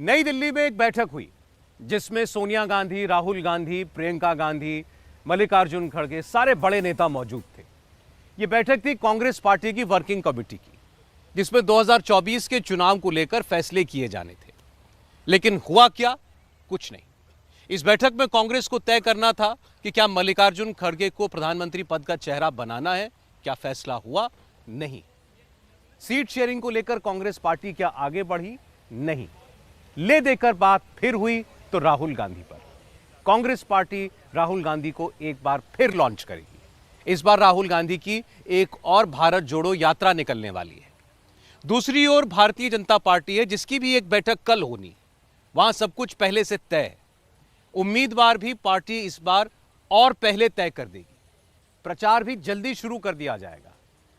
नई दिल्ली में एक बैठक हुई जिसमें सोनिया गांधी, राहुल गांधी, प्रियंका गांधी, मल्लिकार्जुन खड़गे, सारे बड़े नेता मौजूद थे। यह बैठक थी कांग्रेस पार्टी की वर्किंग कमेटी की, जिसमें 2024 के चुनाव को लेकर फैसले किए जाने थे। लेकिन हुआ क्या? कुछ नहीं। इस बैठक में कांग्रेस को तय करना था कि क्या मल्लिकार्जुन खड़गे को प्रधानमंत्री पद का चेहरा बनाना है। क्या फैसला हुआ? नहीं। सीट शेयरिंग को लेकर कांग्रेस पार्टी क्या आगे बढ़ी? नहीं। ले देकर बात फिर हुई तो राहुल गांधी पर। कांग्रेस पार्टी राहुल गांधी को एक बार फिर लॉन्च करेगी। इस बार राहुल गांधी की एक और भारत जोड़ो यात्रा निकलने वाली है। दूसरी ओर भारतीय जनता पार्टी है, जिसकी भी एक बैठक कल होनी। वहां सब कुछ पहले से तय है। उम्मीदवार भी पार्टी इस बार और पहले तय कर देगी। प्रचार भी जल्दी शुरू कर दिया जाएगा।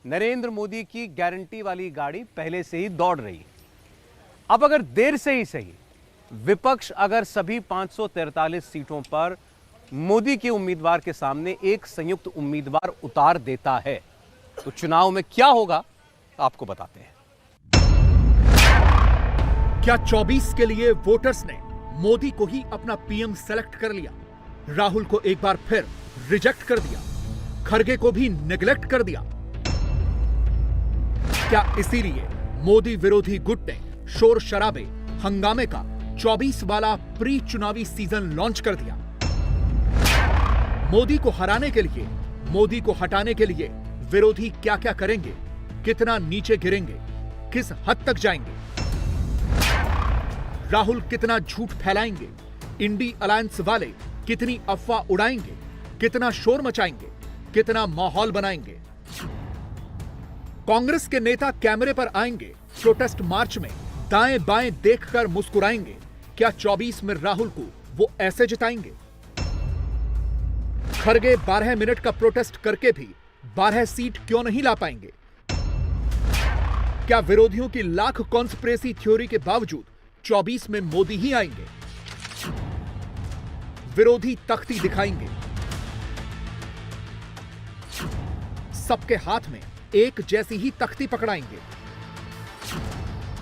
नरेंद्र मोदी की गारंटी वाली गाड़ी पहले से ही दौड़ रही है। अब अगर देर से ही सही, विपक्ष अगर सभी 543 सीटों पर मोदी के उम्मीदवार के सामने एक संयुक्त उम्मीदवार उतार देता है तो चुनाव में क्या होगा, आपको बताते हैं। क्या 24 के लिए वोटर्स ने मोदी को ही अपना पीएम सेलेक्ट कर लिया? राहुल को एक बार फिर रिजेक्ट कर दिया, खड़गे को भी नेग्लेक्ट कर दिया। क्या इसीलिए मोदी विरोधी गुट ने शोर शराबे हंगामे का 24 वाला प्री चुनावी सीजन लॉन्च कर दिया? मोदी को हराने के लिए, मोदी को हटाने के लिए विरोधी क्या क्या करेंगे, कितना नीचे गिरेंगे, किस हद तक जाएंगे? राहुल कितना झूठ फैलाएंगे, इंडी अलायंस वाले कितनी अफवाह उड़ाएंगे, कितना शोर मचाएंगे, कितना माहौल बनाएंगे? कांग्रेस के नेता कैमरे पर आएंगे, प्रोटेस्ट मार्च में दाएं बाएं देखकर मुस्कुराएंगे। क्या 24 में राहुल को वो ऐसे जिताएंगे? खड़गे 12 मिनट का प्रोटेस्ट करके भी 12 सीट क्यों नहीं ला पाएंगे? क्या विरोधियों की लाख कॉन्स्पिरेसी थ्योरी के बावजूद 24 में मोदी ही आएंगे? विरोधी तख्ती दिखाएंगे। सबके हाथ में एक जैसी ही तख्ती पकड़ाएंगे।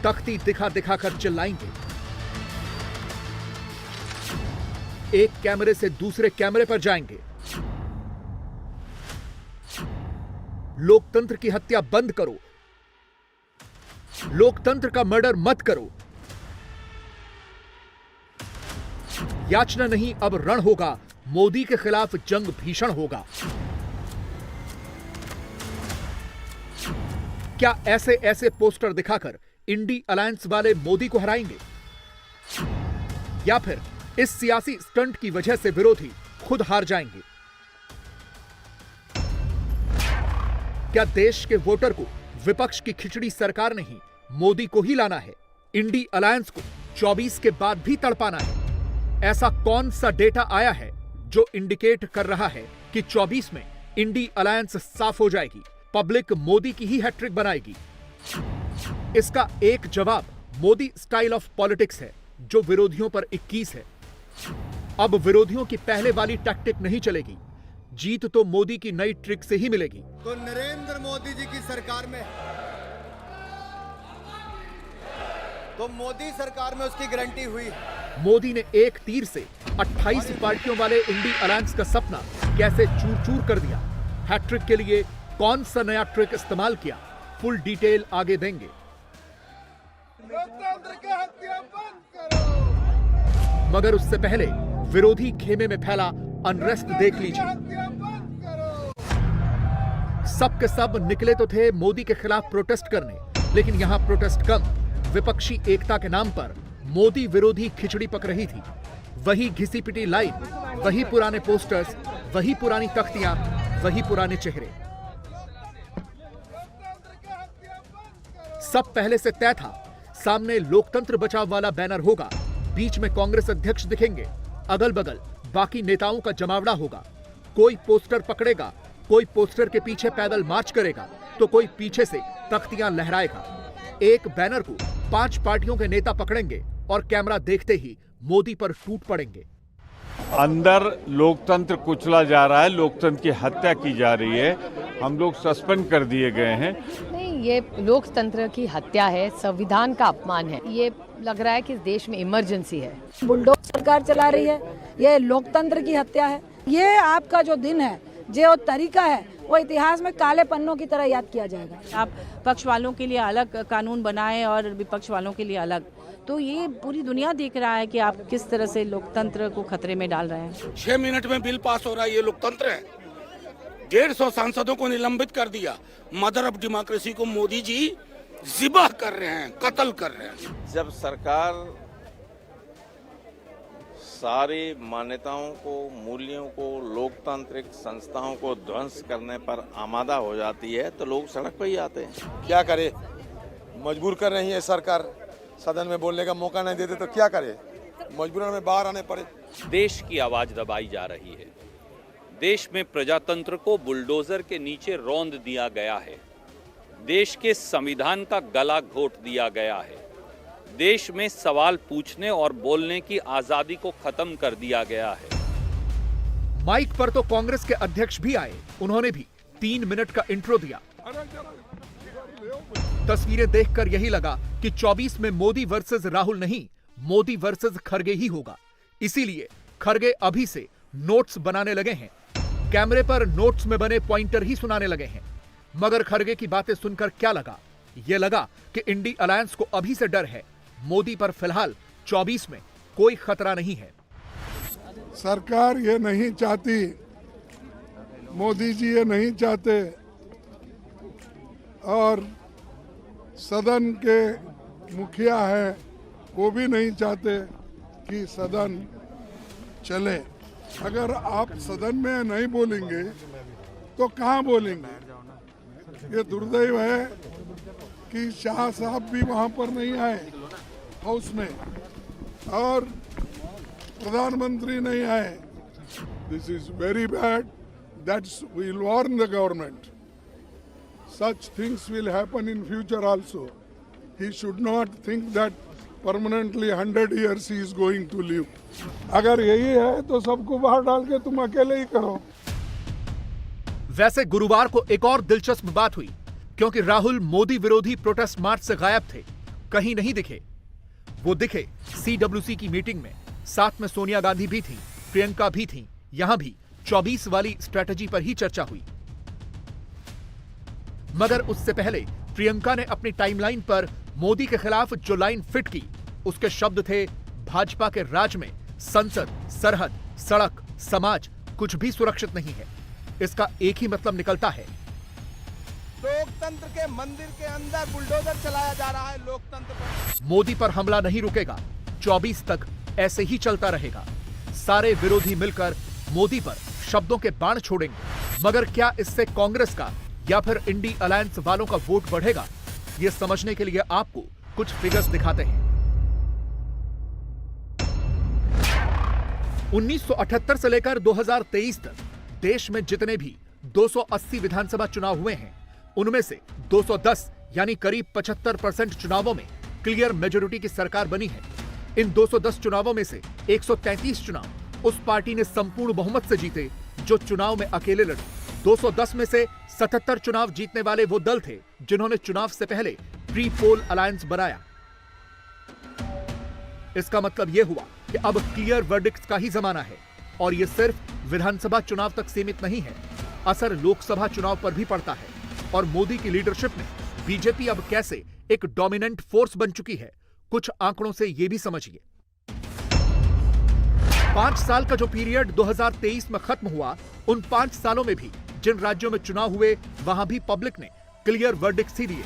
तख्ती दिखा दिखाकर चिल्लाएंगे। एक कैमरे से दूसरे कैमरे पर जाएंगे। लोकतंत्र की हत्या बंद करो, लोकतंत्र का मर्डर मत करो। याचना नहीं, अब रण होगा। मोदी के खिलाफ जंग भीषण होगा। क्या ऐसे ऐसे पोस्टर दिखाकर इंडी अलायंस वाले मोदी को हराएंगे? या फिर इस सियासी स्टंट की वजह से विरोधी खुद हार जाएंगे? क्या देश के वोटर को विपक्ष की खिचड़ी सरकार नहीं, मोदी को ही लाना है? इंडी अलायंस को 24 के बाद भी तड़पाना है? ऐसा कौन सा डेटा आया है जो इंडिकेट कर रहा है कि 24 में इंडी अलायंस साफ हो जाएगी, पब्लिक मोदी की ही हैट्रिक बनाएगी? इसका एक जवाब मोदी स्टाइल ऑफ पॉलिटिक्स है, जो विरोधियों पर 21 है। अब विरोधियों की पहले वाली टैक्टिक नहीं चलेगी। जीत तो मोदी की नई ट्रिक से ही मिलेगी। तो नरेंद्र मोदी जी की सरकार में, तो मोदी सरकार में उसकी गारंटी हुई। मोदी ने एक तीर से 28 पार्टियों वाले इंडी अलायंस का सपना कैसे चूर चूर कर दिया? हैट्रिक के लिए कौन सा नया ट्रिक इस्तेमाल किया? फुल डिटेल आगे देंगे। लोकतंत्र की हत्या बंद करो। मगर उससे पहले विरोधी खेमे में फैला अनरेस्ट देख लीजिए। सब के सब निकले तो थे मोदी के खिलाफ प्रोटेस्ट करने, लेकिन यहां प्रोटेस्ट कम, विपक्षी एकता के नाम पर मोदी विरोधी खिचड़ी पक रही थी। वही घिसी पिटी लाइन, वही पुराने पोस्टर्स, वही पुरानी तख्तियां, वही पुराने चेहरे। सब पहले से तय था। सामने लोकतंत्र बचाव वाला बैनर होगा, बीच में कांग्रेस अध्यक्ष दिखेंगे, अगल बगल बाकी नेताओं का जमावड़ा होगा। कोई पोस्टर पकड़ेगा, कोई पोस्टर के पीछे पैदल मार्च करेगा, तो कोई पीछे से तख्तियां लहराएगा। एक बैनर को 5 पार्टियों के नेता पकड़ेंगे और कैमरा देखते ही मोदी पर टूट पड़ेंगे। अंदर लोकतंत्र कुचला जा रहा है, लोकतंत्र की हत्या की जा रही है। हम लोग सस्पेंड कर दिए गए हैं। नहीं, ये लोकतंत्र की हत्या है, संविधान का अपमान है। ये लग रहा है कि इस देश में इमरजेंसी है। बुलडोज सरकार चला रही है, ये लोकतंत्र की हत्या है। ये आपका जो दिन है, जो तरीका है, वो इतिहास में काले पन्नों की तरह याद किया जाएगा। आप पक्ष वालों के लिए अलग कानून बनाएं और विपक्ष वालों के लिए अलग, तो ये पूरी दुनिया देख रहा है कि आप किस तरह से लोकतंत्र को खतरे में डाल रहे हैं। 6 मिनट में बिल पास हो रहा है, ये लोकतंत्र है। 150 सांसदों को निलंबित कर दिया। मदर ऑफ डेमोक्रेसी को मोदी जी जिबा कर रहे हैं, कत्ल कर रहे हैं। जब सरकार सारी मान्यताओं को, मूल्यों को, लोकतांत्रिक संस्थाओं को ध्वंस करने पर आमादा हो जाती है तो लोग सड़क पर ही आते हैं। क्या करे, मजबूर कर रही है सरकार। सदन में बोलने का मौका नहीं देते तो क्या करे, मजबूरन में बाहर आने पड़े। देश की आवाज दबाई जा रही है। देश में प्रजातंत्र को बुलडोजर के नीचे रौंद दिया गया है। देश के संविधान का गला घोट दिया गया है। देश में सवाल पूछने और बोलने की आजादी को खत्म कर दिया गया है। माइक पर तो कांग्रेस के अध्यक्ष भी आए, उन्होंने भी 3 मिनट का इंट्रो दिया। तस्वीरें देखकर यही लगा कि 24 में मोदी वर्सेस राहुल नहीं, मोदी वर्सेस खरगे ही होगा। इसीलिए खरगे अभी से नोट्स बनाने लगे हैं, कैमरे पर नोट्स में बने पॉइंटर ही सुनाने लगे हैं। मगर खरगे की बातें सुनकर क्या लगा? ये लगा कि इंडी अलायंस को अभी से डर है, मोदी पर फिलहाल 24 में कोई खतरा नहीं है। सरकार ये नहीं चाहती, मोदी जी ये नहीं चाहते और सदन के मुखिया है वो भी नहीं चाहते कि सदन चले। अगर आप सदन में नहीं बोलेंगे तो कहाँ बोलेंगे? ये दुर्दैव है कि शाह साहब भी वहाँ पर नहीं आए हाउस में और प्रधानमंत्री नहीं आए। This is very bad. That's will warn the government. Such things will happen in future also. He should not think that permanently 100 years he is going to live. अगर यही है तो सबको बाहर डाल के तुम अकेले ही करो। वैसे गुरुवार को एक और दिलचस्प बात हुई, क्योंकि राहुल मोदी विरोधी प्रोटेस्ट मार्च से गायब थे, कहीं नहीं दिखे। वो दिखे CWC की मीटिंग में, साथ में सोनिया गांधी भी थी, प्रियंका भी थी। यहां भी 24 वाली स्ट्रेटजी पर ही चर्चा हुई। मगर उससे पहले प्रियंका ने अपनी टाइमलाइन पर मोदी के खिलाफ जो लाइन फिट की, उसके शब्द थे, भाजपा के राज में संसद, सरहद, सड़क, समाज कुछ भी सुरक्षित नहीं है। इसका एक ही मतलब निकलता है, लोकतंत्र के मंदिर के अंदर बुलडोजर चलाया जा रहा है। लोकतंत्र पर मोदी पर हमला नहीं रुकेगा, 24 तक ऐसे ही चलता रहेगा। सारे विरोधी मिलकर मोदी पर शब्दों के बाण छोड़ेंगे। मगर क्या इससे कांग्रेस का या फिर इंडी अलायंस वालों का वोट बढ़ेगा? यह समझने के लिए आपको कुछ फिगर्स दिखाते हैं। 1978 से लेकर 2023 तक देश में जितने भी 280 विधानसभा चुनाव हुए हैं, उनमें से 210 यानी करीब 75% चुनावों में क्लियर मेजोरिटी की सरकार बनी है। इन 210 चुनावों में से 133 चुनाव उस पार्टी ने संपूर्ण बहुमत से जीते जो चुनाव में अकेले लड़ी। 210 में से 77 चुनाव जीतने वाले वो दल थे जिन्होंने चुनाव से पहले प्री पोल अलायंस बनाया। इसका मतलब यह हुआ कि अब क्लियर वर्डिक्ट का ही जमाना है, और यह सिर्फ विधानसभा चुनाव तक सीमित नहीं है, असर लोकसभा चुनाव पर भी पड़ता है। और मोदी की लीडरशिप में बीजेपी अब कैसे एक डोमिनेंट फोर्स बन चुकी है, कुछ आंकड़ों से यह भी समझिए। 5 साल का जो पीरियड 2023 में खत्म हुआ, उन 5 सालों में भी जिन राज्यों में चुनाव हुए, वहां भी पब्लिक ने क्लियर वर्डिक्ट ही दिए।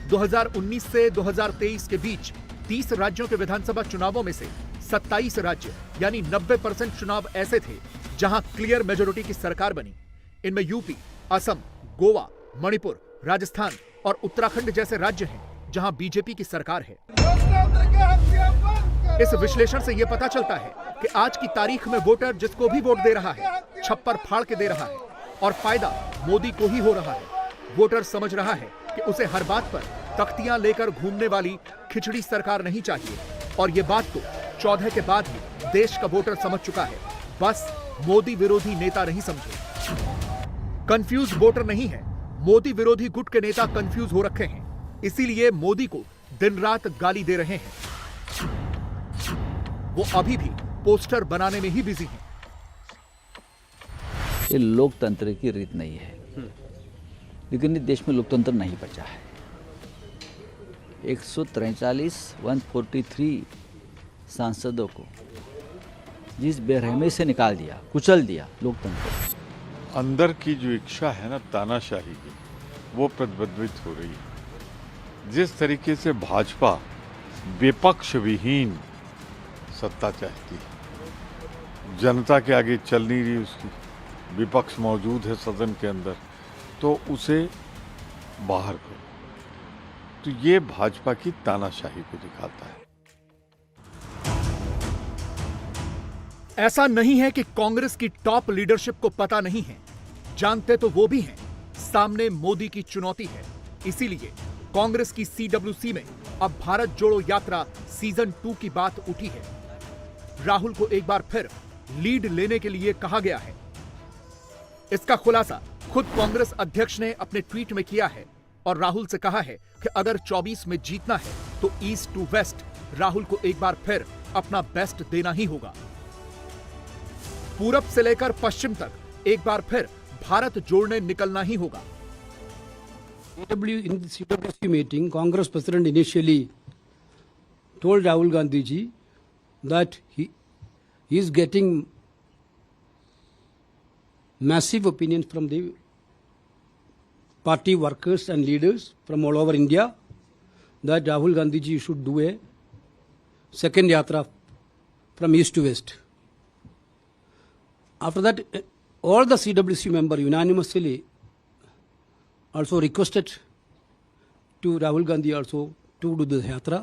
2019 से 2023 के बीच 30 राज्यों के विधानसभा चुनावों में से 27 राज्य यानी 90% चुनाव ऐसे थे जहां क्लियर मेजोरिटी की सरकार बनी। इनमें यूपी, असम, गोवा, मणिपुर, राजस्थान और उत्तराखंड जैसे राज्य हैं जहां बीजेपी की सरकार है। इस विश्लेषण से यह पता चलता है कि आज की तारीख में वोटर जिसको भी वोट दे रहा है, छप्पर फाड़ के दे रहा है, और फायदा मोदी को ही हो रहा है। वोटर समझ रहा है कि उसे हर बात पर तख्तियां लेकर घूमने वाली खिचड़ी सरकार नहीं चाहिए, और यह बात तो 14 के बाद ही देश का वोटर समझ चुका है। बस मोदी विरोधी नेता नहीं समझे। कंफ्यूज वोटर नहीं है, मोदी विरोधी गुट के नेता कंफ्यूज हो रखे हैं, इसीलिए मोदी को दिन रात गाली दे रहे हैं। वो अभी भी पोस्टर बनाने में ही बिजी हैं। ये लोकतंत्र की रीत नहीं है, लेकिन इस देश में लोकतंत्र नहीं बचा है। 143 सांसदों को जिस बेरहमी से निकाल दिया, कुचल दिया लोकतंत्र। अंदर की जो इच्छा है ना तानाशाही की, वो प्रतिबिंबित हो रही है। जिस तरीके से भाजपा विपक्ष विहीन सत्ता चाहती है, जनता के आगे चल नहीं रही उसकी, विपक्ष मौजूद है सदन के अंदर, तो उसे बाहर करो, तो ये भाजपा की तानाशाही को दिखाता है। ऐसा नहीं है कि कांग्रेस की टॉप लीडरशिप को पता नहीं है, जानते तो वो भी हैं। सामने मोदी की चुनौती है, इसीलिए कांग्रेस की सीडब्ल्यूसी में अब भारत जोड़ो यात्रा सीजन 2 की बात उठी है। राहुल को एक बार फिर लीड लेने के लिए कहा गया है। इसका खुलासा खुद कांग्रेस अध्यक्ष ने अपने ट्वीट में किया है और राहुल से कहा है कि अगर 24 में जीतना है तो ईस्ट टू वेस्ट राहुल को एक बार फिर अपना बेस्ट देना ही होगा। पूरब से लेकर पश्चिम तक एक बार फिर भारत जोड़ने निकलना ही होगा। In the CWC meeting, Congress President initially told Rahul Gandhi ji that he is getting massive opinions from the party workers and leaders from all over India that Rahul Gandhi ji should do a second yatra from east to west. After that, all the CWC members unanimously also requested to Rahul Gandhi also to do the yatra.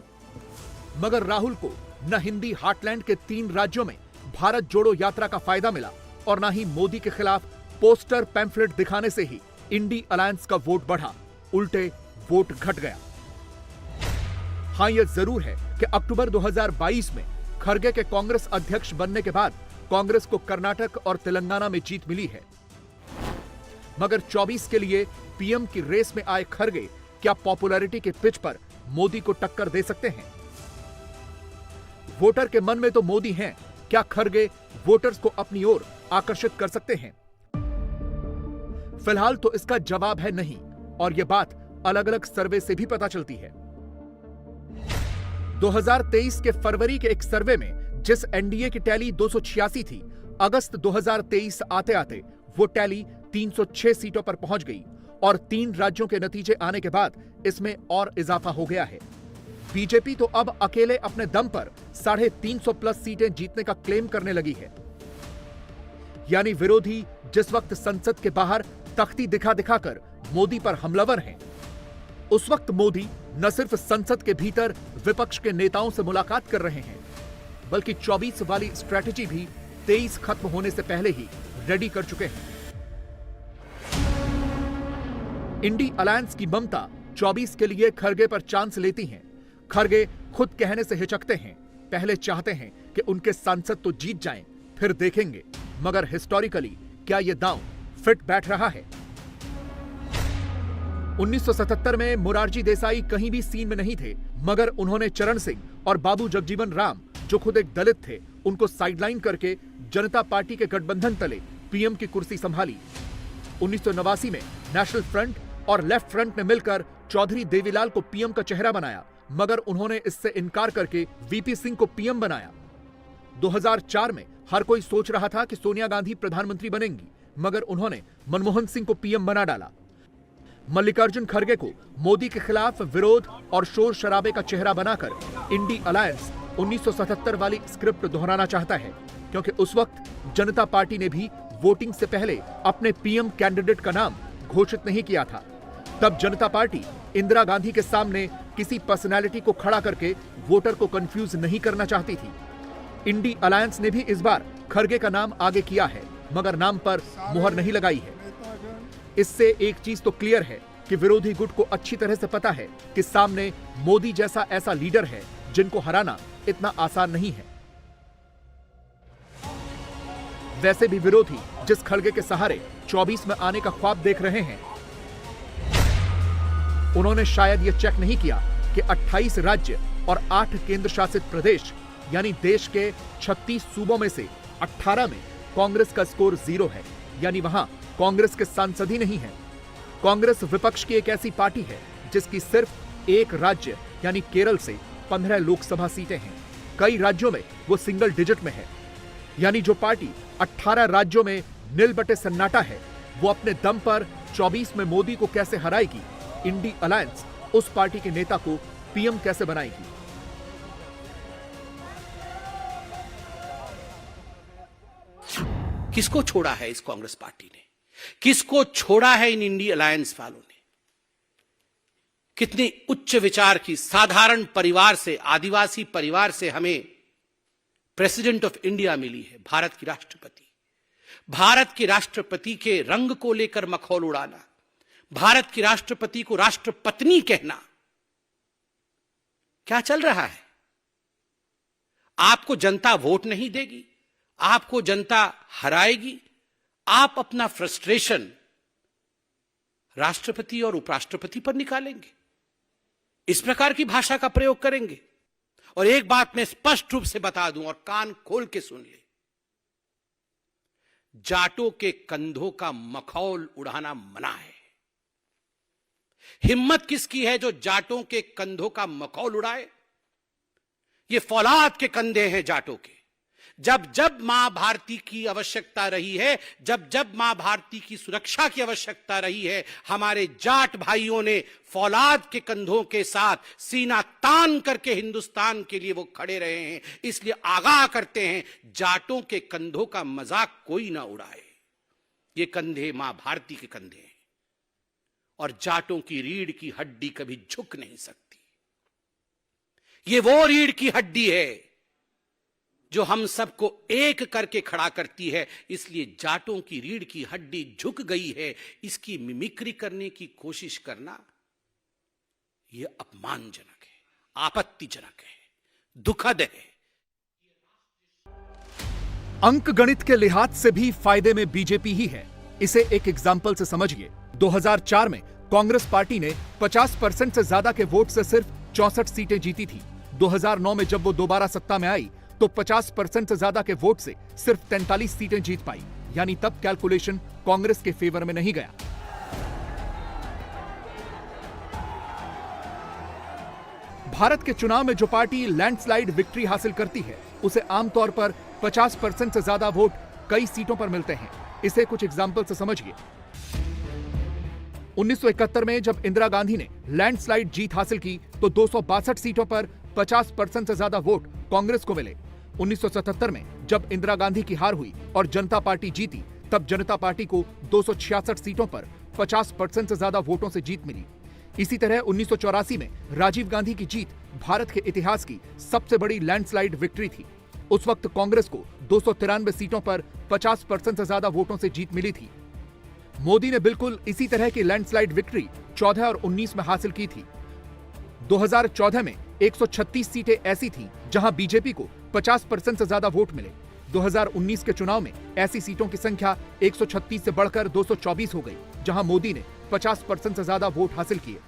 मगर राहुल को न Hindi heartland के 3 राज्यों में भारत जोड़ो यात्रा का फायदा मिला और न ही मोदी के खिलाफ पोस्टर पैम्फलेट दिखाने से ही इंडी अलायंस का वोट बढ़ा, उल्टे वोट घट गया। हां, यह जरूर है कि अक्टूबर 2022 में खरगे के कांग्रेस अध्यक्ष बनने के बाद कांग्रेस को कर्नाटक और तेलंगाना में जीत मिली है, मगर 24 के लिए पीएम की रेस में आए खरगे क्या पॉपुलैरिटी के पिच पर मोदी को टक्कर दे सकते हैं? वोटर के मन में तो मोदी हैं, क्या खरगे वोटर्स को अपनी ओर आकर्षित कर सकते हैं? फिलहाल तो इसका जवाब है नहीं, और यह बात अलग अलग सर्वे से भी पता चलती है। 2023 के फरवरी के एक सर्वे में जिस एनडीए की टैली 286 थी, अगस्त 2023 आते आते वो टैली 306 सीटों पर पहुंच गई और 3 राज्यों के नतीजे आने के बाद इसमें और इजाफा हो गया है। बीजेपी तो अब अकेले अपने दम पर 350 प्लस सीटें जीतने का क्लेम करने लगी है। यानी विरोधी जिस वक्त संसद के बाहर तख्ती दिखा दिखाकर मोदी पर हमलावर हैं, उस वक्त मोदी न सिर्फ संसद के भीतर विपक्ष के नेताओं से मुलाकात कर रहे हैं, बल्कि 24 वाली स्ट्रैटेजी भी 23 खत्म होने से पहले ही रेडी कर चुके हैं। इंडी अलायंस की ममता 24 के लिए खरगे पर चांस लेती हैं। खरगे खुद कहने से हिचकते हैं, पहले चाहते हैं कि उनके सांसद तो जीत जाएं, फिर देखेंगे। मगर हिस्टोरिकली क्या यह दांव फिट बैठ रहा है? 1977 में मोरारजी देसाई कहीं भी सीन में नहीं थे, मगर उन्होंने चरण सिंह और बाबू जगजीवन राम, जो खुद एक दलित थे, उनको साइडलाइन करके जनता पार्टी के गठबंधन तले पीएम की कुर्सी संभाली। 1989 में नेशनल फ्रंट और लेफ्ट फ्रंट ने मिलकर चौधरी देवीलाल को पीएम का चेहरा बनाया, मगर उन्होंने इससे इनकार करके वीपी सिंह को पीएम बनाया। 2004 में हर कोई सोच रहा था कि सोनिया गांधी प्रधानमंत्री बनेंगी, मगर उन्होंने मनमोहन सिंह को पीएम बना डाला। मल्लिकार्जुन खड़गे को मोदी के खिलाफ विरोध और शोर शराबे का चेहरा बनाकर इंडी अलायंस 1977 वाली स्क्रिप्ट दोहराना चाहता है, क्योंकि उस वक्त जनता पार्टी ने भी वोटिंग से पहले अपने पीएम कैंडिडेट का नाम घोषित नहीं किया था। तब जनता पार्टी इंदिरा गांधी के सामने किसी पर्सनैलिटी को खड़ा करके वोटर को कंफ्यूज नहीं करना चाहती थी। इंडी अलायंस ने भी इस बार खड़गे का नाम आगे किया है, मगर नाम पर मुहर नहीं लगाई है। इससे एक चीज तो क्लियर है कि विरोधी गुट को अच्छी तरह से पता है कि सामने मोदी जैसा ऐसा लीडर है जिनको हराना इतना आसान नहीं है। वैसे भी विरोधी जिस खड़गे के सहारे 24 में आने का ख्वाब देख रहे हैं, उन्होंने शायद ये चेक नहीं किया कि 28 राज्य और 8 केंद्र शासित प्रदेश यानी देश के 36 सूबों में से 18 में कांग्रेस का स्कोर 0 है, यानी वहां कांग्रेस के सांसद ही नहीं है। कांग्रेस विपक्ष की एक ऐसी पार्टी है जिसकी सिर्फ एक राज्य यानी केरल से 15 लोकसभा सीटें हैं। कई राज्यों में वो सिंगल डिजिट में है, यानी जो पार्टी 18 राज्यों में नील बटे सन्नाटा है, वो अपने दम पर 24 में मोदी को कैसे हराएगी? इंडी अलायंस उस पार्टी के नेता को पीएम कैसे बनाएगी? किसको छोड़ा है इस कांग्रेस पार्टी ने? किसको छोड़ा है इन इंडी अलायंस वालों ने? कितने उच्च विचार की साधारण परिवार से, आदिवासी परिवार से हमें प्रेसिडेंट ऑफ इंडिया मिली है, भारत की राष्ट्रपति। भारत के राष्ट्रपति के रंग को लेकर मखौल उड़ाना, भारत की राष्ट्रपति को राष्ट्रपत्नी कहना, क्या चल रहा है? आपको जनता वोट नहीं देगी, आपको जनता हराएगी, आप अपना फ्रस्ट्रेशन राष्ट्रपति और उपराष्ट्रपति पर निकालेंगे, इस प्रकार की भाषा का प्रयोग करेंगे। और एक बात मैं स्पष्ट रूप से बता दूं और कान खोल के सुन ले, जाटों के कंधों का मखौल उड़ाना मना है। हिम्मत किसकी है जो जाटों के कंधों का मखौल उड़ाए? ये फौलाद के कंधे हैं जाटों के। जब जब मां भारती की आवश्यकता रही है, जब जब मां भारती की सुरक्षा की आवश्यकता रही है, हमारे जाट भाइयों ने फौलाद के कंधों के साथ सीना तान करके हिंदुस्तान के लिए वो खड़े रहे हैं। इसलिए आगाह करते हैं, जाटों के कंधों का मजाक कोई ना उड़ाए। ये कंधे मां भारती के कंधे हैं और जाटों की रीढ़ की हड्डी कभी झुक नहीं सकती। ये वो रीढ़ की हड्डी है जो हम सबको एक करके खड़ा करती है। इसलिए जाटों की रीढ़ की हड्डी झुक गई है, इसकी मिमिक्री करने की कोशिश करना यह अपमानजनक है, आपत्तिजनक है, दुखद है। अंक गणित के लिहाज से भी फायदे में बीजेपी ही है। इसे एक एग्जाम्पल से समझिए। 2004 में कांग्रेस पार्टी ने 50% से ज्यादा के वोट से सिर्फ 64 सीटें जीती थी। 2009 में जब वो दोबारा सत्ता में आई तो 50% से ज्यादा के वोट से सिर्फ 43 सीटें जीत पाई, यानी तब कैलकुलेशन कांग्रेस के फेवर में नहीं गया। भारत के चुनाव में जो पार्टी लैंडस्लाइड विक्ट्री हासिल करती है, उसे आमतौर पर 50% से ज्यादा वोट कई सीटों पर मिलते हैं। इसे कुछ एग्जाम्पल से समझिए। 1971 में जब इंदिरा गांधी ने लैंडस्लाइड जीत हासिल की तो 262 सीटों पर 50% से ज्यादा वोट कांग्रेस को मिले। 1977 में जब इंदिरा गांधी की हार हुई और जनता पार्टी जीती, तब जनता पार्टी को 266 सीटों पर 50% से ज्यादा वोटों से जीत मिली। इसी तरह 1984 में राजीव गांधी की जीत भारत के इतिहास की सबसे बड़ी लैंडस्लाइड विक्ट्री थी। उस वक्त कांग्रेस को 293 सीटों पर 50% से ज्यादा वोटों से जीत मिली थी। मोदी ने बिल्कुल इसी तरह की लैंडस्लाइड विक्ट्री 14 और 19 में हासिल की थी। 2014 में 136 सीटें ऐसी थीं जहां बीजेपी को 50% से ज्यादा वोट मिले। 2019 के चुनाव में ऐसी सीटों की संख्या 136 से बढ़कर 224 हो गई, जहां मोदी ने 50% से ज्यादा वोट हासिल किए।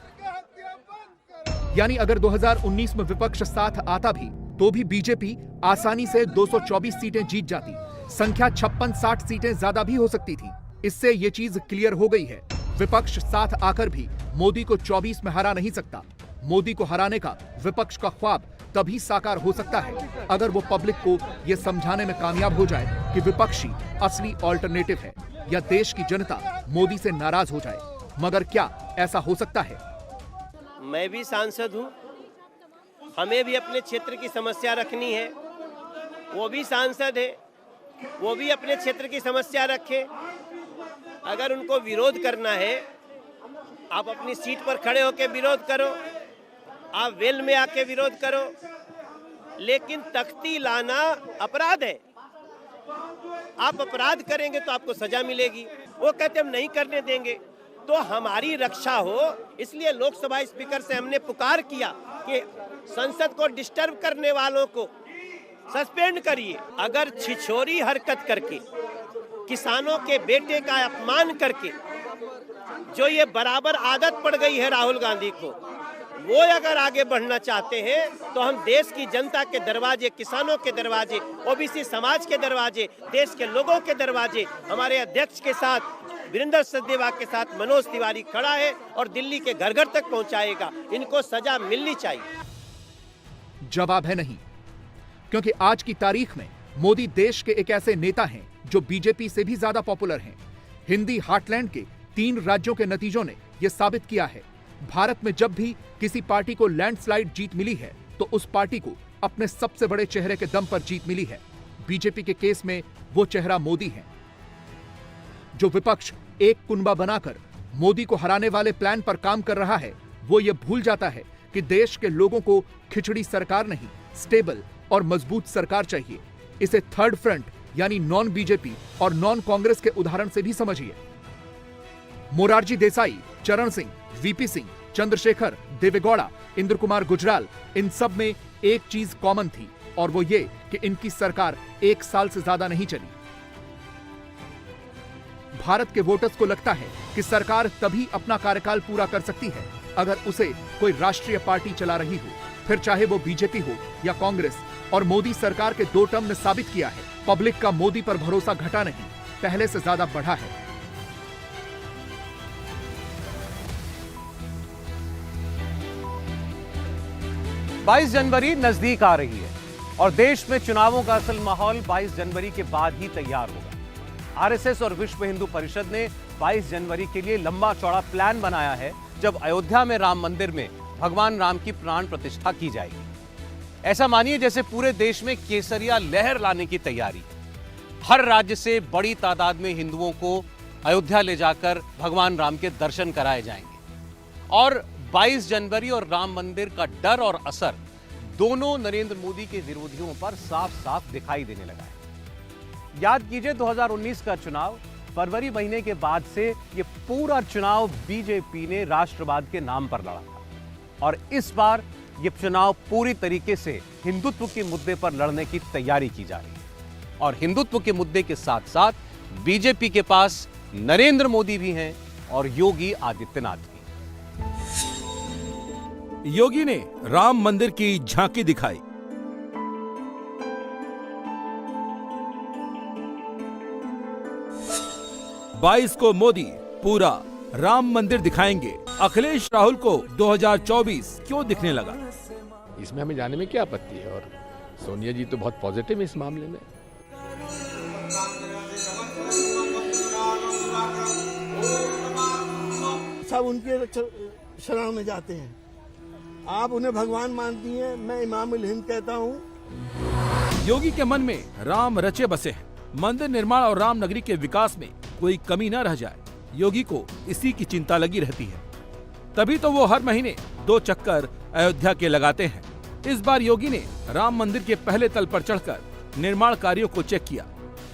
यानी अगर 2019 में विपक्ष साथ आता भी तो भी बीजेपी आसानी से 224 सीटें जीत जाती। संख्या 56-60 सीटें ज्यादा भी हो सकती थी। इससे ये चीज क्लियर हो गई है, विपक्ष साथ आकर भी मोदी को 24 में हरा नहीं सकता। मोदी को हराने का विपक्ष का ख्वाब तभी साकार हो सकता है अगर वो पब्लिक को यह समझाने में कामयाब हो जाए कि विपक्षी असली ऑल्टरनेटिव है, या देश की जनता मोदी से नाराज हो जाए। मगर क्या ऐसा हो सकता है? मैं भी सांसद हूं, हमें भी अपने क्षेत्र की समस्या रखनी है। वो भी सांसद है, वो भी अपने क्षेत्र की समस्या रखे। अगर उनको विरोध करना है, आप अपनी सीट पर खड़े होकर विरोध करो, आप वेल में आके विरोध करो, लेकिन तख्ती लाना अपराध है। आप अपराध करेंगे तो आपको सजा मिलेगी। वो कहते हम नहीं करने देंगे। तो हमारी रक्षा हो, इसलिए लोकसभा स्पीकर से हमने पुकार किया कि संसद को डिस्टर्ब करने वालों को सस्पेंड करिए। अगर छिछोरी हरकत करके, किसानों के बेटे का अपमान करके जो ये बराबर आदत पड़ गई है राहुल गांधी को, वो अगर आगे बढ़ना चाहते हैं तो हम देश की जनता के दरवाजे, किसानों के दरवाजे, ओबीसी समाज के दरवाजे, देश के लोगों के दरवाजे, हमारे अध्यक्ष के साथ, वीरेंद्र सचदेवा के साथ मनोज तिवारी खड़ा है और दिल्ली के घर घर तक पहुंचाएगा। इनको सजा मिलनी चाहिए। जवाब है नहीं, क्योंकि आज की तारीख में मोदी देश के एक ऐसे नेता हैं जो बीजेपी से भी ज्यादा पॉपुलर हैं। हिंदी हार्टलैंड के 3 राज्यों के नतीजों ने यह साबित किया है, भारत में जब भी किसी पार्टी को लैंडस्लाइड जीत मिली है तो उस पार्टी को अपने सबसे बड़े चेहरे के दम पर जीत मिली है। बीजेपी के केस में वो चेहरा मोदी है। जो विपक्ष एक कुनबा बनाकर मोदी को हराने वाले प्लान पर काम कर रहा है, वो ये भूल जाता है कि देश के लोगों को खिचड़ी सरकार नहीं, स्टेबल और मजबूत सरकार चाहिए। इसे थर्ड फ्रंट यानी नॉन बीजेपी और नॉन कांग्रेस के उदाहरण से भी समझिए। मोरारजी देसाई, चरण सिंह, वीपी सिंह, चंद्रशेखर, देवेगौड़ा, इंद्र कुमार गुजराल, इन सब में एक चीज कॉमन थी और वो ये कि इनकी सरकार 1 साल से ज्यादा नहीं चली। भारत के वोटर्स को लगता है कि सरकार तभी अपना कार्यकाल पूरा कर सकती है अगर उसे कोई राष्ट्रीय पार्टी चला रही हो, फिर चाहे वो बीजेपी हो या कांग्रेस। और मोदी सरकार के 2 टर्म ने साबित किया है, पब्लिक का मोदी पर भरोसा घटा नहीं, पहले से ज्यादा बढ़ा है। बाईस जनवरी नजदीक आ रही है और देश में चुनावों का असल माहौल 22 जनवरी के बाद ही तैयार होगा। आरएसएस और विश्व हिंदू परिषद ने 22 जनवरी के लिए लंबा चौड़ा प्लान बनाया है, जब अयोध्या में राम मंदिर में भगवान राम की प्राण प्रतिष्ठा की जाएगी। ऐसा मानिए जैसे पूरे देश में केसरिया लहर लाने की तैयारी। हर राज्य से बड़ी तादाद में हिंदुओं को अयोध्या ले जाकर भगवान राम के दर्शन कराए जाएंगे। और 22 जनवरी और राम मंदिर का डर और असर दोनों नरेंद्र मोदी के विरोधियों पर साफ साफ दिखाई देने लगा है। याद कीजिए 2019 का चुनाव, फरवरी महीने के बाद से ये पूरा चुनाव बीजेपी ने राष्ट्रवाद के नाम पर लड़ा था और इस बार ये चुनाव पूरी तरीके से हिंदुत्व के मुद्दे पर लड़ने की तैयारी की जा रही है। और हिंदुत्व के मुद्दे के साथ साथ बीजेपी के पास नरेंद्र मोदी भी हैं और योगी आदित्यनाथ भी। योगी ने राम मंदिर की झांकी दिखाई। बाईस को मोदी पूरा राम मंदिर दिखाएंगे। अखिलेश राहुल को 2024 क्यों दिखने लगा? इसमें हमें जाने में क्या आपत्ति है, और सोनिया जी तो बहुत पॉजिटिव है इस मामले में। सब उनके शरण में जाते हैं। आप उन्हें भगवान मानती हैं, मैं इमामुल हिंद कहता हूं। योगी के मन में राम रचे बसे हैं। मंदिर निर्माण और राम नगरी के विकास में कोई कमी न रह जाए, योगी को इसी की चिंता लगी रहती है। तभी तो वो हर महीने 2 चक्कर अयोध्या के लगाते हैं। इस बार योगी ने राम मंदिर के पहले तल पर चढ़कर निर्माण कार्यों को चेक किया।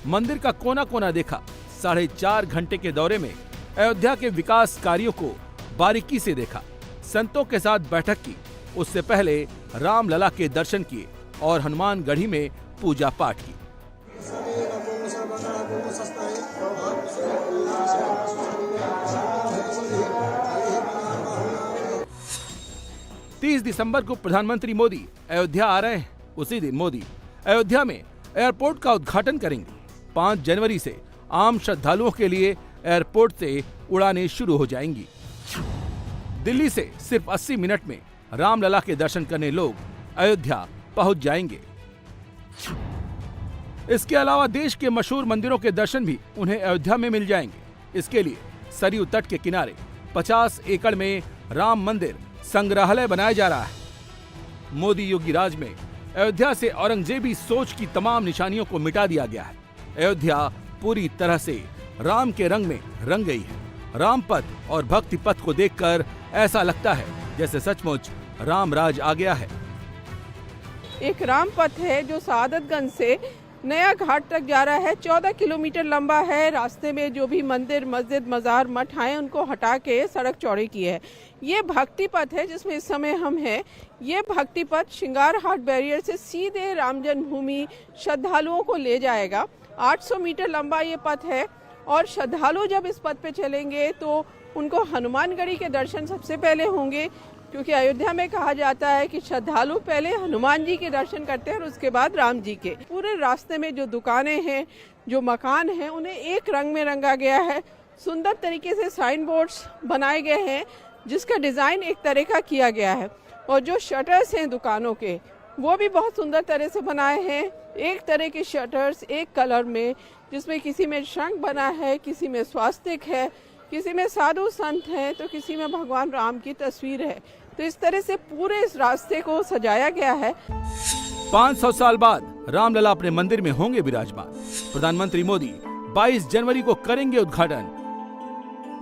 मंदिर का कोना कोना देखा। 4.5 घंटे के दौरे में अयोध्या के विकास कार्यों को बारीकी से देखा। संतों के साथ बैठक की। उससे पहले रामलला के दर्शन किए और हनुमान गढ़ी में पूजा पाठ की। दिसंबर को प्रधानमंत्री मोदी अयोध्या आ रहे हैं। उसी दिन मोदी अयोध्या में एयरपोर्ट का उद्घाटन करेंगे। 5 जनवरी से आम श्रद्धालुओं के लिए एयरपोर्ट से उड़ानें शुरू हो जाएंगी। दिल्ली से सिर्फ 80 मिनट में रामलला के दर्शन करने लोग अयोध्या पहुंच जाएंगे। इसके अलावा देश के मशहूर मंदिरों के दर्शन भी उन्हें अयोध्या में मिल जाएंगे। इसके लिए सरयू तट के किनारे 50 एकड़ में राम मंदिर संग्रहालय बनाया जा रहा है। मोदी योगी राज में अयोध्या से औरंगजेबी सोच की तमाम निशानियों को मिटा दिया गया है। अयोध्या पूरी तरह से राम के रंग में रंग गई है। राम पथ और भक्ति पथ को देखकर ऐसा लगता है जैसे सचमुच राम राज आ गया है। एक राम पथ है जो सादतगंज से नया घाट तक जा रहा है। 14 किलोमीटर लंबा है। रास्ते में जो भी मंदिर, मस्जिद, मजार, मठ आए उनको हटा के सड़क चौड़ी की है। ये भक्ति पथ है जिसमें इस समय हम हैं। ये भक्ति पथ श्रृंगार हाट बैरियर से सीधे राम जन्मभूमि श्रद्धालुओं को ले जाएगा। 800 मीटर लंबा ये पथ है और श्रद्धालु जब इस पथ पे चलेंगे तो उनको हनुमानगढ़ी के दर्शन सबसे पहले होंगे, क्योंकि अयोध्या में कहा जाता है कि श्रद्धालु पहले हनुमान जी के दर्शन करते हैं और उसके बाद राम जी के। पूरे रास्ते में जो दुकानें हैं, जो मकान हैं, उन्हें एक रंग में रंगा गया है। सुंदर तरीके से साइन बोर्ड्स बनाए गए हैं जिसका डिज़ाइन एक तरह का किया गया है, और जो शटर्स हैं दुकानों के वो भी बहुत सुंदर तरह से बनाए हैं। एक तरह के शटर्स एक कलर में, जिसमें किसी में शंख बना है, किसी में स्वास्तिक है, किसी में साधु संत हैं, तो किसी में भगवान राम की तस्वीर है। तो इस तरह से पूरे इस रास्ते को सजाया गया है। 500 साल बाद रामलला अपने मंदिर में होंगे विराजमान। प्रधानमंत्री मोदी 22 जनवरी को करेंगे उद्घाटन।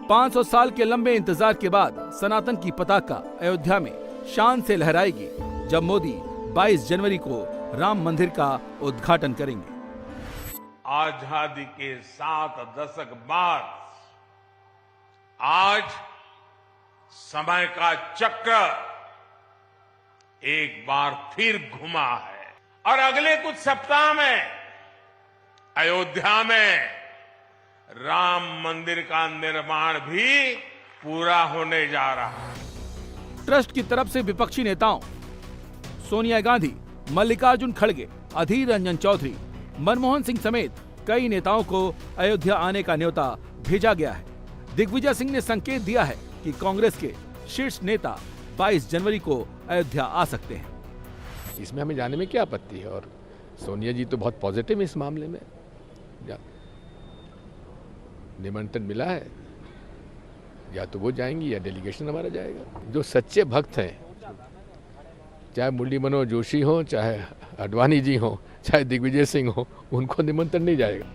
500 साल के लंबे इंतजार के बाद सनातन की पताका अयोध्या में शान से लहराएगी जब मोदी 22 जनवरी को राम मंदिर का उद्घाटन करेंगे। आजादी के 7 दशक बाद आज समय का चक्र एक बार फिर घुमा है और अगले कुछ सप्ताह में अयोध्या में राम मंदिर का निर्माण भी पूरा होने जा रहा है। ट्रस्ट की तरफ से विपक्षी नेताओं सोनिया गांधी, मल्लिकार्जुन खड़गे, अधीर रंजन चौधरी, मनमोहन सिंह समेत कई नेताओं को अयोध्या आने का न्योता भेजा गया है। दिग्विजय सिंह ने संकेत दिया है कि कांग्रेस के शीर्ष नेता 22 जनवरी को अयोध्या आ सकते हैं। इसमें हमें जाने में क्या आपत्ति है, और सोनिया जी तो बहुत पॉजिटिव है इस मामले में। निमंत्रण मिला है, या तो वो जाएंगी या डेलीगेशन हमारा जाएगा। जो सच्चे भक्त हैं, चाहे मुरली मनोहर जोशी हो, चाहे अडवाणी जी हो, चाहे दिग्विजय सिंह हो, उनको निमंत्रण नहीं जाएगा।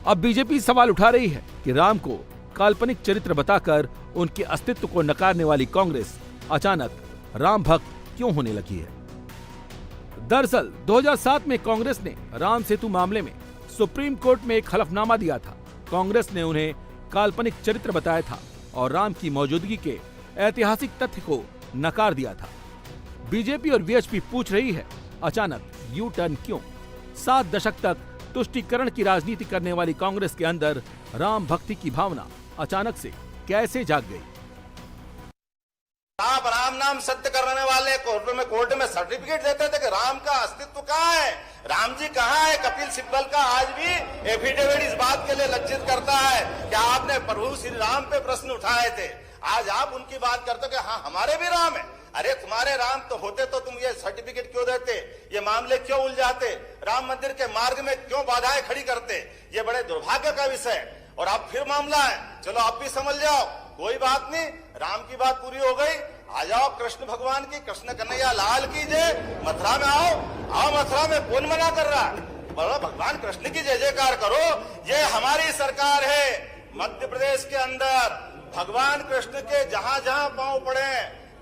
अब बीजेपी सवाल उठा रही है कि राम को काल्पनिक चरित्र बताकर उनके अस्तित्व को नकारने वाली कांग्रेस अचानक राम भक्त क्यों होने लगी है। दरअसल 2007 में कांग्रेस ने राम सेतु मामले में सुप्रीम कोर्ट में एक हलफनामा दिया था। कांग्रेस ने उन्हें काल्पनिक चरित्र बताया था और राम की मौजूदगी के ऐतिहासिक तथ्य को नकार दिया था। बीजेपी और वीएचपी पूछ रही है, अचानक यू टर्न क्यों? 7 दशक तक तुष्टीकरण की राजनीति करने वाली कांग्रेस के अंदर राम भक्ति की भावना अचानक से कैसे जाग गई? आप राम नाम सत्य करने वाले कोर्ट में सर्टिफिकेट देते थे कि राम का अस्तित्व कहाँ है, राम जी कहाँ है। कपिल सिब्बल का आज भी एफिडेविट इस बात के लिए लज्जित करता है कि आपने प्रभु श्री राम पे प्रश्न उठाए थे। आज आप उनकी बात करते हो कि हाँ हमारे भी राम है। अरे तुम्हारे राम तो होते तो तुम ये सर्टिफिकेट क्यों देते, ये मामले क्यों उलझाते, राम मंदिर के मार्ग में क्यों बाधाएं खड़ी करते? ये बड़े दुर्भाग्य का विषय। और अब फिर मामला है, चलो आप भी समझ जाओ, कोई बात नहीं, राम की बात पूरी हो गई। आ जाओ कृष्ण भगवान की, कृष्ण कन्हैया लाल की जय। मथुरा में आओ मथुरा में कौन मना कर रहा? बोलो भगवान कृष्ण की जय जयकार करो। ये हमारी सरकार है। मध्य प्रदेश के अंदर भगवान कृष्ण के जहां जहां पांव पड़े,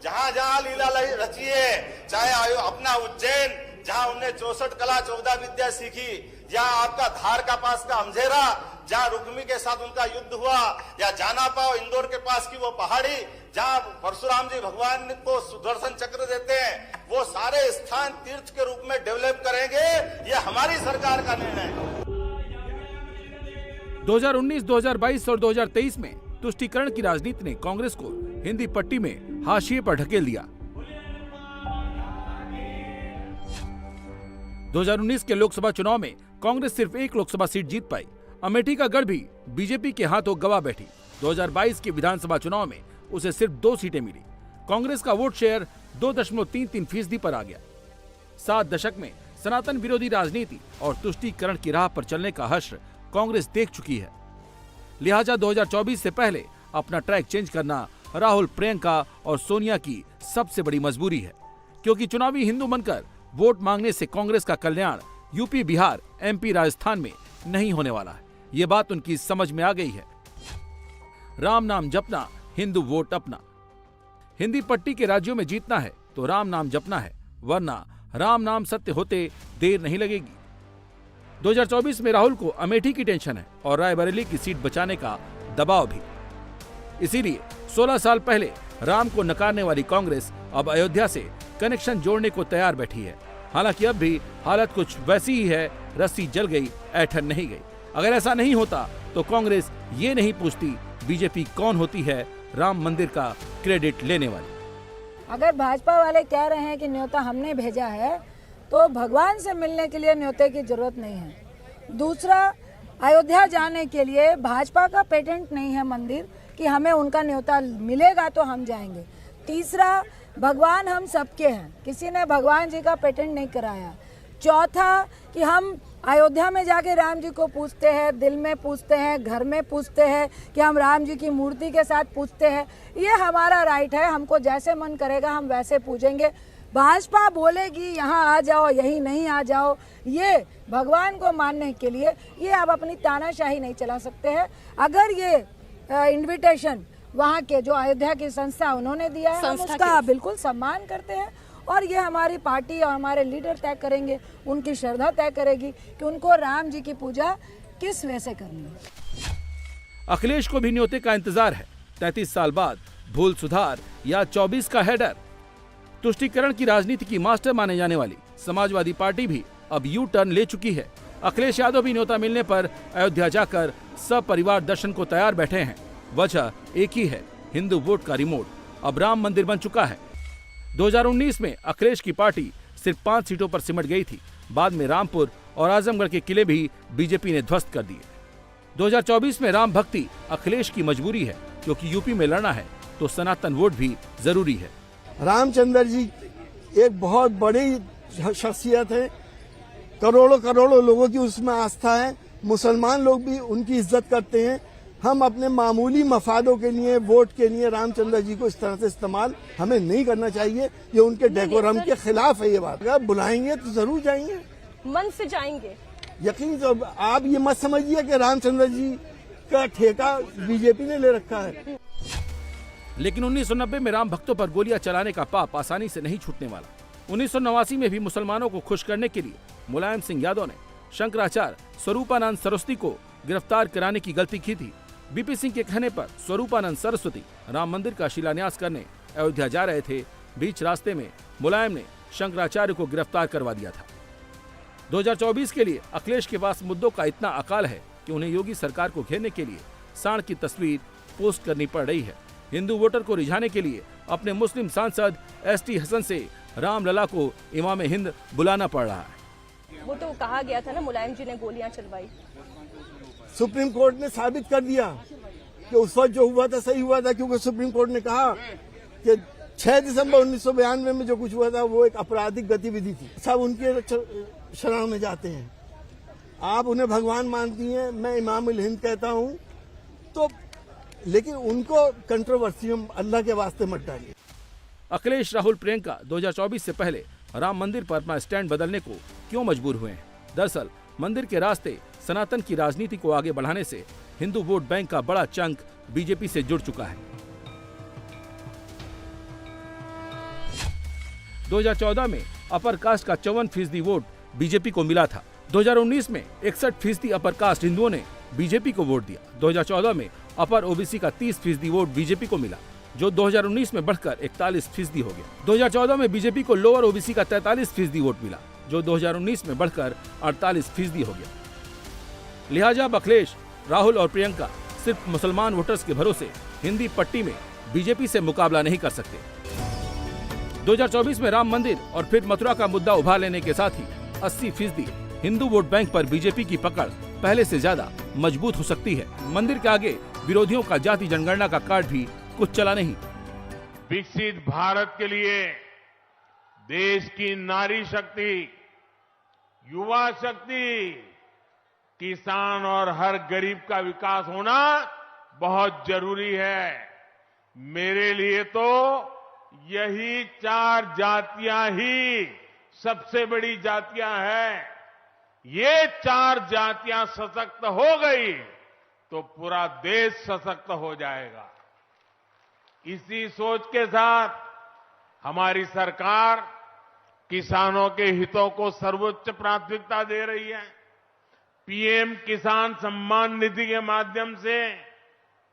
जहां जहां लीला रची है, चाहे अपना उज्जैन जहां उन्हें 64 कला 14 विद्या सीखी, या आपका धार का पास का अमझेरा जहां रुक्मी के साथ उनका युद्ध हुआ, या जाना पाओ इंदौर के पास की वो पहाड़ी जहां परशुराम जी भगवान को सुदर्शन चक्र देते हैं, वो सारे स्थान तीर्थ के रूप में डेवलप करेंगे। ये हमारी सरकार का निर्णय है। 2019, 2022 और 2023 में तुष्टीकरण की राजनीति ने कांग्रेस को हिंदी पट्टी में हाशिए पर ढकेल दिया। 2019 के लोकसभा चुनाव में कांग्रेस सिर्फ 1 लोकसभा सीट जीत पाई। अमेठी का गढ़ भी बीजेपी के हाथों गवा बैठी। 2022 के विधानसभा चुनाव में उसे सिर्फ 2 सीटें मिली। कांग्रेस का वोट शेयर 2.33% पर आ गया। 7 दशक में सनातन विरोधी राजनीति और तुष्टीकरण की राह पर चलने का हश्र कांग्रेस देख चुकी है। लिहाजा 2024 से पहले अपना ट्रैक चेंज करना राहुल, प्रियंका और सोनिया की सबसे बड़ी मजबूरी है, क्योंकि चुनावी हिंदू बनकर वोट मांगने से कांग्रेस का कल्याण यूपी, बिहार, एमपी, राजस्थान में नहीं होने वाला है। ये बात उनकी समझ में आ गई है। राम नाम जपना, हिंदू वोट अपना। हिंदी पट्टी के राज्यों में जीतना है तो राम नाम जपना है, वरना राम नाम सत्य होते देर नहीं लगेगी। 2024 में राहुल को अमेठी की टेंशन है और रायबरेली की सीट बचाने का दबाव भी। इसीलिए 16 साल पहले राम को नकारने वाली कांग्रेस अब अयोध्या से कनेक्शन जोड़ने को तैयार बैठी है। हालांकि अब भी हालत कुछ वैसी ही है, रस्सी जल गई, ऐठन नहीं गई। अगर ऐसा नहीं होता तो कांग्रेस ये नहीं पूछती बीजेपी कौन होती है राम मंदिर का क्रेडिट लेने वाली। अगर भाजपा वाले कह रहे हैं कि न्योता हमने भेजा है तो भगवान से मिलने के लिए न्योते की जरूरत नहीं है। दूसरा, अयोध्या जाने के लिए भाजपा का पेटेंट नहीं है मंदिर कि हमें उनका न्योता मिलेगा तो हम जाएंगे। तीसरा, भगवान हम सबके हैं, किसी ने भगवान जी का पेटेंट नहीं कराया। चौथा, कि हम अयोध्या में जाके राम जी को पूछते हैं, दिल में पूछते हैं, घर में पूछते हैं, कि हम राम जी की मूर्ति के साथ पूछते हैं। ये हमारा राइट है, हमको जैसे मन करेगा हम वैसे पूजेंगे। भाजपा बोलेगी यहाँ आ जाओ, यही नहीं आ जाओ, ये भगवान को मानने के लिए ये आप अपनी तानाशाही नहीं चला सकते हैं। अगर ये इन्विटेशन वहाँ के जो अयोध्या की संस्था उन्होंने दिया है, हम उसका बिल्कुल सम्मान करते हैं और ये हमारी पार्टी और हमारे लीडर तय करेंगे, उनकी श्रद्धा तय करेगी कि उनको राम जी की पूजा किस वे से करनी है। अखिलेश को भी न्योते का इंतजार है। 33 साल बाद भूल सुधार या 24 का हेडर। तुष्टीकरण की राजनीति की मास्टर माने जाने वाली समाजवादी पार्टी भी अब यू टर्न ले चुकी है। अखिलेश यादव भी न्योता मिलने पर अयोध्या जाकर सब परिवार दर्शन को तैयार बैठे हैं। वजह एक ही है, हिंदू वोट का रिमोट अब राम मंदिर बन चुका है। 2019 में अखिलेश की पार्टी सिर्फ 5 सीटों पर सिमट गई थी। बाद में रामपुर और आजमगढ़ के किले भी बीजेपी ने ध्वस्त कर दिए। 2024 में राम भक्ति अखिलेश की मजबूरी है, क्योंकि यूपी में लड़ना है तो सनातन वोट भी जरूरी है। रामचंद्र जी एक बहुत बड़ी शख्सियत है, करोड़ों करोड़ों लोगों की उसमें आस्था है। मुसलमान लोग भी उनकी इज्जत करते हैं। हम अपने मामूली मफादों के लिए, वोट के लिए रामचंद्र जी को इस तरह से इस्तेमाल हमें नहीं करना चाहिए। ये उनके डेकोरम के खिलाफ है ये बात। अगर बुलाएंगे तो जरूर जाएंगे, मन से जाएंगे। यकीन तो आप ये मत समझिए कि रामचंद्र जी का ठेका बीजेपी ने ले रखा है। लेकिन 1990 में राम भक्तों पर गोलियां चलाने का पाप आसानी से नहीं छूटने वाला। 1989 में भी मुसलमानों को खुश करने के लिए मुलायम सिंह यादव ने शंकराचार्य स्वरूपानंद सरस्वती को गिरफ्तार कराने की गलती की थी। बीपी सिंह के कहने पर स्वरूपानंद सरस्वती राम मंदिर का शिलान्यास करने अयोध्या जा रहे थे। बीच रास्ते में मुलायम ने शंकराचार्य को गिरफ्तार करवा दिया था। 2024 के लिए अखिलेश के पास मुद्दों का इतना अकाल है कि उन्हें योगी सरकार को घेरने के लिए सांड की तस्वीर पोस्ट करनी पड़ रही है। हिंदू वोटर को रिझाने के लिए अपने मुस्लिम सांसद एसटी हसन से रामलला को इमाम हिंद बुलाना पड़ रहा है। वो तो कहा गया था ना, मुलायम जी ने गोलियां चलवाई। सुप्रीम कोर्ट ने साबित कर दिया कि उस वक्त जो हुआ था सही हुआ था, क्योंकि सुप्रीम कोर्ट ने कहा कि 6 दिसंबर 1992 में जो कुछ हुआ था वो एक आपराधिक गतिविधि थी। सब उनके शरण में जाते हैं। आप उन्हें भगवान मानती हैं, मैं इमाम हिंद कहता हूं, तो लेकिन उनको कंट्रोवर्सी में अल्लाह के वास्ते मत डालिए। अखिलेश, राहुल, प्रियंका 2024 से पहले राम मंदिर पर अपना स्टैंड बदलने को क्यों मजबूर हुए हैं? दरअसल मंदिर के रास्ते सनातन की राजनीति को आगे बढ़ाने से हिंदू वोट बैंक का बड़ा चंक बीजेपी से जुड़ चुका है। 2014 में अपर कास्ट का 54% वोट बीजेपी को मिला था। 2019 में 61% अपर कास्ट हिंदुओं ने बीजेपी को वोट दिया। 2014 में अपर ओबीसी का 30% वोट बीजेपी को मिला, जो 2019 में बढ़कर 41% हो गया। 2014 में बीजेपी को लोअर ओबीसी का 43% वोट मिला, जो 2019 में बढ़कर 48% हो गया। लिहाजा अब अखिलेश, राहुल और प्रियंका सिर्फ मुसलमान वोटर्स के भरोसे हिंदी पट्टी में बीजेपी से मुकाबला नहीं कर सकते। 2024 में राम मंदिर और फिर मथुरा का मुद्दा उभा लेने के साथ ही 80% हिंदू वोट बैंक पर बीजेपी की पकड़ पहले से ज्यादा मजबूत हो सकती है। मंदिर के आगे विरोधियों का जाति जनगणना का कार्ड भी कुछ चला नहीं। विकसित भारत के लिए देश की नारी शक्ति, युवा शक्ति, किसान और हर गरीब का विकास होना बहुत जरूरी है। मेरे लिए तो यही 4 जातियां ही सबसे बड़ी जातियां हैं। ये 4 जातियां सशक्त हो गई तो पूरा देश सशक्त हो जाएगा। इसी सोच के साथ हमारी सरकार किसानों के हितों को सर्वोच्च प्राथमिकता दे रही है। पीएम किसान सम्मान निधि के माध्यम से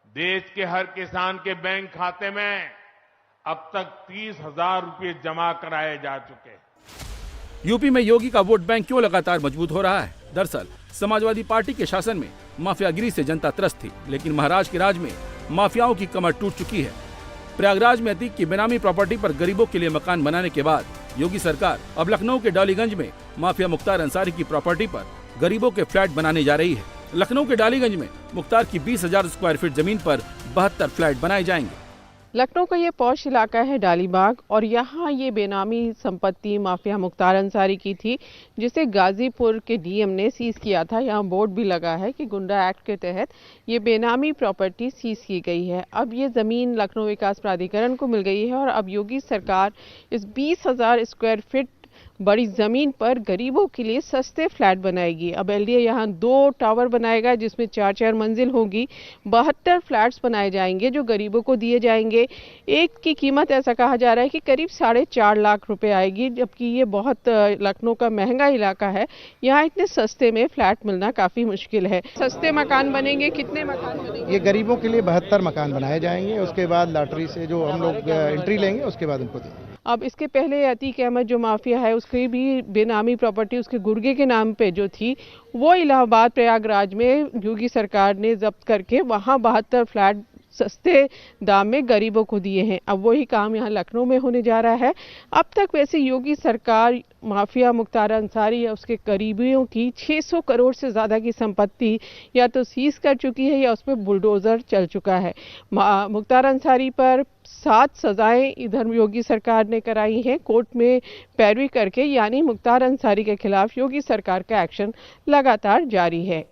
देश के हर किसान के बैंक खाते में अब तक 30,000 रुपये जमा कराए जा चुके हैं। यूपी में योगी का वोट बैंक क्यों लगातार मजबूत हो रहा है? दरअसल समाजवादी पार्टी के शासन में माफियागिरी से जनता त्रस्त थी, लेकिन महाराष्ट्र के राज में माफियाओं की कमर टूट चुकी है। प्रयागराज में अतीक की बेनामी प्रॉपर्टी पर गरीबों के लिए मकान बनाने के बाद योगी सरकार अब लखनऊ के डालीगंज में माफिया मुख्तार अंसारी की प्रॉपर्टी पर गरीबों के फ्लैट बनाने जा रही है। लखनऊ के डालीगंज में मुख्तार की 20,000 स्क्वायर फीट जमीन पर 72 फ्लैट बनाए जाएंगे। लखनऊ का ये पॉश इलाका है डालीबाग और यहाँ ये बेनामी संपत्ति माफिया मुख्तार अंसारी की थी, जिसे गाजीपुर के डीएम ने सीज किया था। यहाँ बोर्ड भी लगा है कि गुंडा एक्ट के तहत ये बेनामी प्रॉपर्टी सीज की गई है। अब ये ज़मीन लखनऊ विकास प्राधिकरण को मिल गई है और अब योगी सरकार इस 20,000 स्क्वायर फीट बड़ी जमीन पर गरीबों के लिए सस्ते फ्लैट बनाएगी। अब एलडीए यहाँ 2 टावर बनाएगा जिसमें 4-4 मंजिल होगी। 72 फ्लैट्स बनाए जाएंगे जो गरीबों को दिए जाएंगे। एक की कीमत ऐसा कहा जा रहा है कि करीब 4.5 लाख रुपए आएगी, जबकि ये बहुत लखनऊ का महंगा इलाका है। यहाँ इतने सस्ते में फ्लैट मिलना काफ़ी मुश्किल है। सस्ते मकान बनेंगे, कितने मकान बनेंगे? ये गरीबों के लिए 72 मकान बनाए जाएंगे। उसके बाद लॉटरी से जो हम लोग एंट्री लेंगे उसके बाद उनको देंगे। अब इसके पहले अतीक अहमद जो माफिया है उसकी भी बेनामी प्रॉपर्टी उसके गुर्गे के नाम पे जो थी वो इलाहाबाद प्रयागराज में योगी सरकार ने जब्त करके वहाँ 72 फ्लैट सस्ते दाम में गरीबों को दिए हैं। अब वही काम यहाँ लखनऊ में होने जा रहा है। अब तक वैसे योगी सरकार माफिया मुख्तार अंसारी या उसके करीबियों की 600 करोड़ से ज़्यादा की संपत्ति या तो सीज कर चुकी है या उसमें बुलडोज़र चल चुका है। मुख्तार अंसारी पर 7 सजाएं इधर योगी सरकार ने कराई हैं कोर्ट में पैरवी करके, यानी मुख्तार अंसारी के खिलाफ योगी सरकार का एक्शन लगातार जारी है।